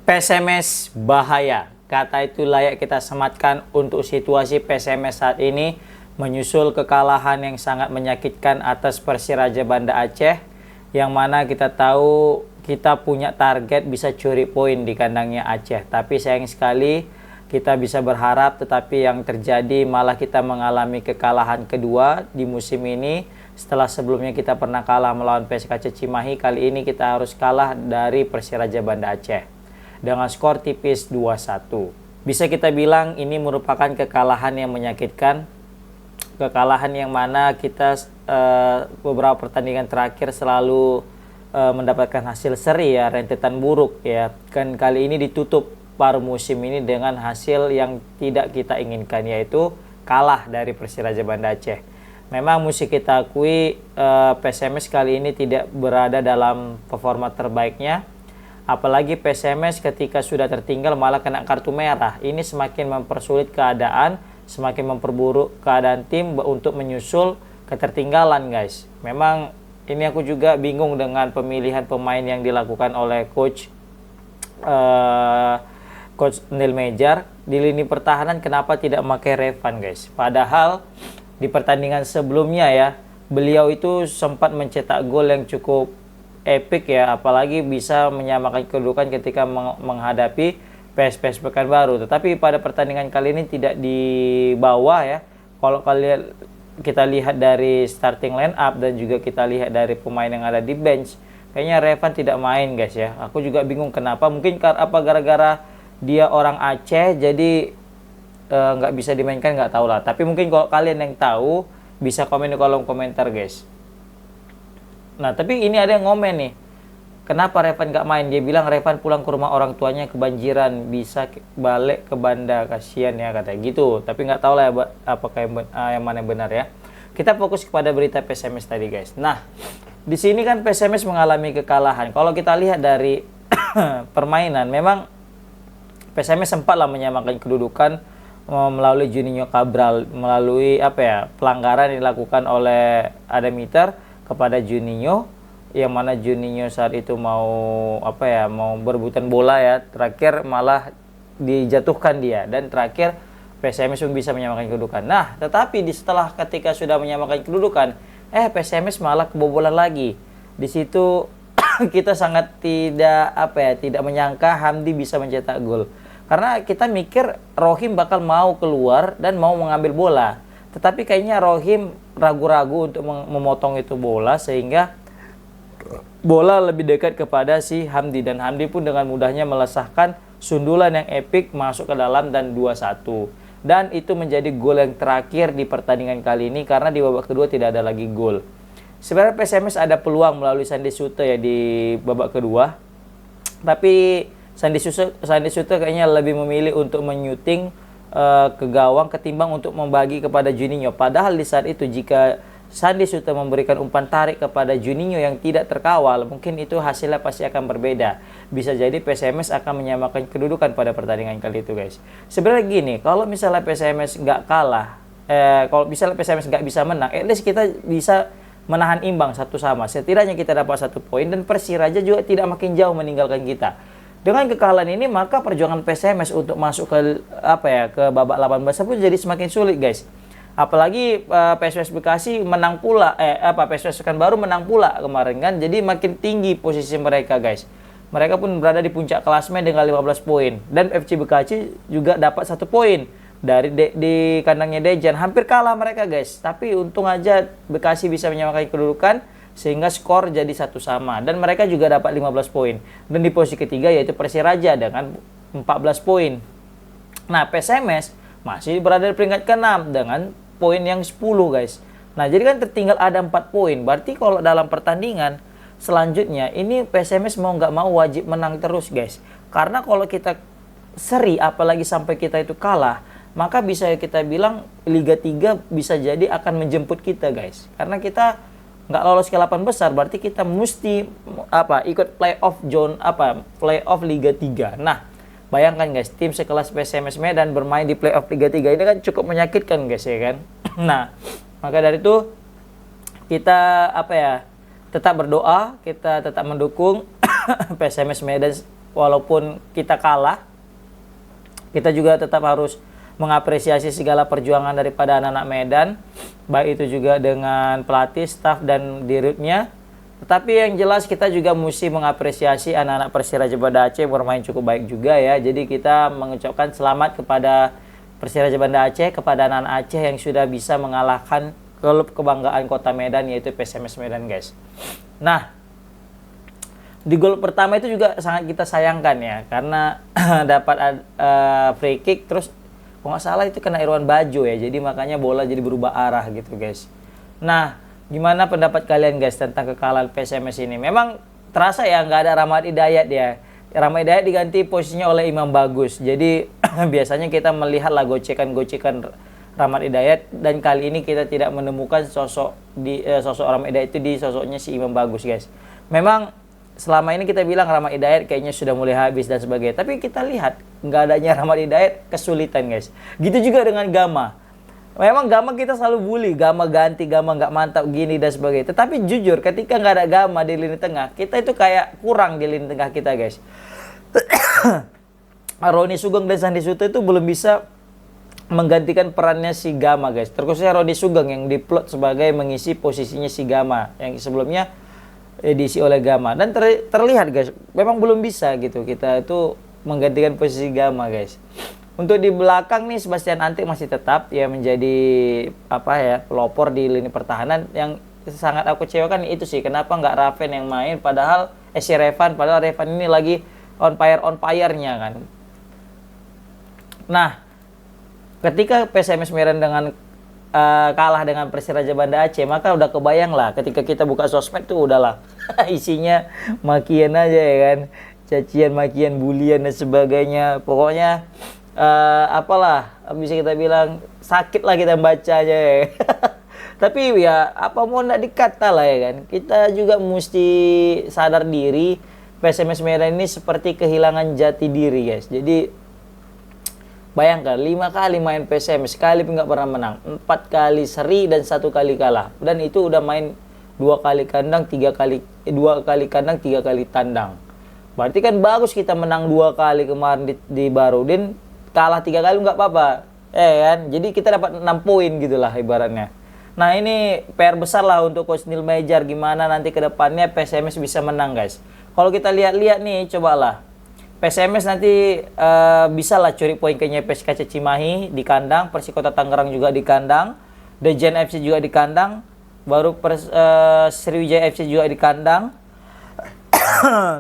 PSMS bahaya. Kata itu layak kita sematkan untuk situasi PSMS saat ini menyusul kekalahan yang sangat menyakitkan atas Persiraja Banda Aceh, yang mana kita tahu kita punya target bisa curi poin di kandangnya Aceh. Tapi sayang sekali kita bisa berharap, tetapi yang terjadi malah kita mengalami kekalahan kedua di musim ini. Setelah sebelumnya kita pernah kalah melawan PSKC Cimahi, kali ini kita harus kalah dari Persiraja Banda Aceh dengan skor tipis 2-1. Bisa kita bilang ini merupakan kekalahan yang menyakitkan. Kekalahan yang mana kita beberapa pertandingan terakhir selalu mendapatkan hasil seri ya, rentetan buruk ya. Kan kali ini ditutup paruh musim ini dengan hasil yang tidak kita inginkan, yaitu kalah dari Persiraja Banda Aceh. Memang mesti kita akui PSMS kali ini tidak berada dalam performa terbaiknya. Apalagi PSMS ketika sudah tertinggal malah kena kartu merah. Ini semakin mempersulit keadaan, semakin memperburuk keadaan tim untuk menyusul ketertinggalan, guys. Memang ini aku juga bingung dengan pemilihan pemain yang dilakukan oleh Coach Neil Mejar. Di lini pertahanan kenapa tidak memakai Revan, guys? Padahal di pertandingan sebelumnya ya, beliau itu sempat mencetak gol yang cukup epic ya, apalagi bisa menyamakan kedudukan ketika menghadapi PSPS Pekanbaru. Tetapi pada pertandingan kali ini tidak dibawa ya. Kalau kalian kita lihat dari starting line up dan juga kita lihat dari pemain yang ada di bench, kayaknya Revan tidak main, guys ya. Aku juga bingung kenapa. Mungkin apa gara-gara dia orang Aceh jadi nggak bisa dimainkan, nggak tahu lah. Tapi mungkin kalau kalian yang tahu bisa komen di kolom komentar, guys. Nah, tapi ini ada yang ngomen nih, kenapa Revan nggak main? Dia bilang Revan pulang ke rumah orang tuanya kebanjiran, bisa balik ke Banda, kasihan ya katanya gitu. Tapi nggak tahu lah ya, apakah yang mana yang benar ya. Kita fokus kepada berita PSMS tadi, guys. Nah, di sini kan PSMS mengalami kekalahan. Kalau kita lihat dari permainan, memang PSMS sempatlah menyamakan kedudukan melalui Juninho Cabral, melalui pelanggaran yang dilakukan oleh Ademiter kepada Juninho, yang mana Juninho saat itu mau mau berebutan bola ya, terakhir malah dijatuhkan dia, dan terakhir PSMS pun bisa menyamakan kedudukan. Nah, tetapi setelah ketika sudah menyamakan kedudukan, PSMS malah kebobolan lagi. Di situ kita sangat tidak menyangka Hamdi bisa mencetak gol. Karena kita mikir Rohim bakal mau keluar dan mau mengambil bola. Tetapi kayaknya Rohim ragu-ragu untuk memotong itu bola, sehingga bola lebih dekat kepada si Hamdi, dan Hamdi pun dengan mudahnya melesahkan sundulan yang epik masuk ke dalam dan 2-1. Dan itu menjadi gol yang terakhir di pertandingan kali ini, karena di babak kedua tidak ada lagi gol. Sebenarnya PSMS ada peluang melalui Sandy Sute ya di babak kedua. Tapi Sandy Sute kayaknya lebih memilih untuk menyuting ke gawang ketimbang untuk membagi kepada Juninho. Padahal di saat itu jika Sandy Sute memberikan umpan tarik kepada Juninho yang tidak terkawal, mungkin itu hasilnya pasti akan berbeda. Bisa jadi PSMS akan menyamakan kedudukan pada pertandingan kali itu, guys. Sebenarnya gini, kalau misalnya PSMS nggak kalah, kalau misalnya PSMS nggak bisa menang, at least kita bisa menahan imbang 1-1. Setidaknya kita dapat 1 poin, dan Persiraja juga tidak makin jauh meninggalkan kita. Dengan kekalahan ini maka perjuangan PSMS untuk masuk ke ke babak 18 pun jadi semakin sulit, guys. Apalagi PSMS Bekasi menang pula, PSMS Pekanbaru menang pula kemarin kan. Jadi makin tinggi posisi mereka, guys. Mereka pun berada di puncak klasmen dengan 15 poin, dan FC Bekasi juga dapat 1 poin dari di kandangnya Dejan. Hampir kalah mereka, guys. Tapi untung aja Bekasi bisa menyamakan kedudukan sehingga skor jadi 1-1, dan mereka juga dapat 15 poin. Dan di posisi ketiga yaitu Persiraja dengan 14 poin. Nah, PSMS masih berada di peringkat ke-6 dengan poin yang 10, guys. Nah, jadi kan tertinggal ada 4 poin. Berarti kalau dalam pertandingan selanjutnya ini PSMS mau nggak mau wajib menang terus, guys. Karena kalau kita seri, apalagi sampai kita itu kalah, maka bisa kita bilang Liga 3 bisa jadi akan menjemput kita, guys. Karena kita nggak lolos ke 8 besar, berarti kita mesti ikut playoff zone playoff Liga 3. Nah, bayangkan, guys, tim sekelas PSMS Medan bermain di playoff Liga 3 ini kan cukup menyakitkan, guys, ya kan. Nah, maka dari itu kita tetap berdoa, kita tetap mendukung PSMS Medan walaupun kita kalah, kita juga tetap harus mengapresiasi segala perjuangan daripada anak-anak Medan, baik itu juga dengan pelatih, staf, dan dirutnya. Tetapi yang jelas kita juga mesti mengapresiasi anak-anak Persiraja Banda Aceh bermain cukup baik juga ya. Jadi kita mengucapkan selamat kepada Persiraja Banda Aceh, kepada anak-anak Aceh yang sudah bisa mengalahkan klub kebanggaan Kota Medan, yaitu PSMS Medan, guys. Nah, di gol pertama itu juga sangat kita sayangkan ya, karena dapat free kick, terus kalau nggak salah itu kena Irwan Bajo ya, jadi makanya bola jadi berubah arah gitu, guys. Nah, gimana pendapat kalian, guys, tentang kekalahan PSMS ini? Memang terasa ya nggak ada Rahmat Hidayat ya. Rahmat Hidayat diganti posisinya oleh Imam Bagus. Jadi biasanya kita melihatlah gocekan-gocekan Rahmat Hidayat, dan kali ini kita tidak menemukan sosok Rahmat Hidayat itu di sosoknya si Imam Bagus, guys. Memang selama ini kita bilang Rahmat Hidayat kayaknya sudah mulai habis dan sebagainya, tapi kita lihat nggak adanya Rahmat Hidayat kesulitan, guys. Gitu juga dengan Gama. Memang Gama kita selalu bully, Gama ganti, Gama nggak mantap gini dan sebagainya. Tetapi jujur ketika nggak ada Gama di lini tengah, kita itu kayak kurang di lini tengah kita, guys. Roni Sugeng dan Sandi Suto itu belum bisa menggantikan perannya si Gama, guys. Terkhususnya Roni Sugeng yang diplot sebagai mengisi posisinya si Gama yang sebelumnya diisi oleh Gama, dan terlihat, guys, memang belum bisa gitu kita itu menggantikan posisi Gama, guys. Untuk di belakang nih Sebastian Antik masih tetap ya menjadi pelopor di lini pertahanan. Yang sangat aku kecewakan itu sih, kenapa nggak Raven yang main, padahal si Revan, padahal Revan ini lagi on fire-nya kan. Nah, ketika PSMS Medan dengan kalah dengan Persiraja Banda Aceh, maka udah kebayang lah ketika kita buka sosmed tuh udahlah isinya makian aja ya kan, cacian, makian, bulian dan sebagainya. Pokoknya apalah bisa kita bilang, sakit lah kita bacanya ya. Tapi ya apa mau nggak dikata lah ya kan, kita juga mesti sadar diri PSMS Medan ini seperti kehilangan jati diri, guys. Jadi bayangkan 5 kali main PSM, sekali pun nggak pernah menang, 4 kali seri dan 1 kali kalah, dan itu udah main 2 kali kandang, 2 kali kandang, 3 kali tandang. Berarti kan bagus kita menang 2 kali kemarin di Barudin, kalah 3 kali nggak apa-apa, kan? Jadi kita dapat 6 poin gitulah ibaratnya. Nah, ini PR besar lah untuk Coach Neil Meijer, gimana nanti ke depannya PSMS bisa menang, guys. Kalau kita lihat-lihat nih, cobalah PSMS nanti bisa lah curi poin ke PSKC Cimahi di kandang, Persikota Tangerang juga di kandang, Dejen FC juga di kandang, baru Sriwijaya FC juga di kandang.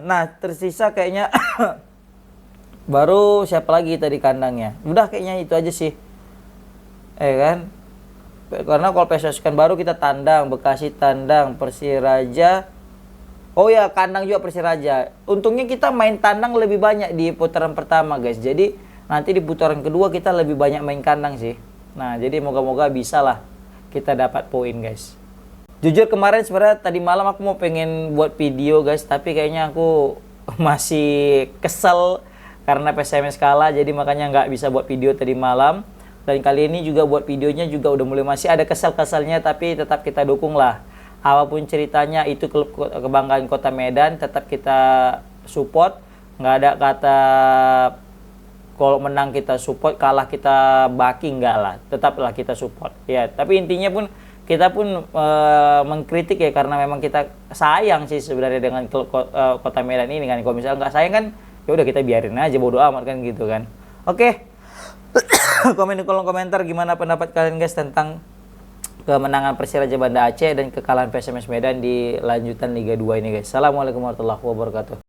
Nah, tersisa kayaknya baru siapa lagi tadi kandangnya. Udah kayaknya itu aja sih. Kan? Karena kalau PSS kan baru kita tandang, Bekasi tandang, Persiraja. Oh ya, kandang juga Persiraja. Untungnya kita main tandang lebih banyak di putaran pertama, guys. Jadi nanti di putaran kedua kita lebih banyak main kandang sih. Nah, jadi moga-moga bisa lah kita dapat poin, guys. Jujur kemarin sebenarnya tadi malam aku mau pengen buat video, guys, tapi kayaknya aku masih kesel karena PSMS kalah, jadi makanya nggak bisa buat video tadi malam. Dan kali ini juga buat videonya juga udah mulai masih ada kesal-kesalnya, tapi tetap kita dukung lah. Apapun ceritanya, itu klub kebanggaan Kota Medan, tetap kita support. Nggak ada kata kalau menang kita support, kalah kita baki, enggak lah. Tetaplah kita support. Ya, tapi intinya pun kita pun mengkritik ya, karena memang kita sayang sih sebenarnya dengan klub Kota Medan ini kan. Kalau misalnya nggak sayang kan, ya udah kita biarin aja, bodo amat kan gitu kan. Oke. Komen di kolom komentar gimana pendapat kalian, guys, tentang kemenangan Persiraja Banda Aceh dan kekalahan PSMS Medan di lanjutan Liga 2 ini, guys. Assalamualaikum warahmatullahi wabarakatuh.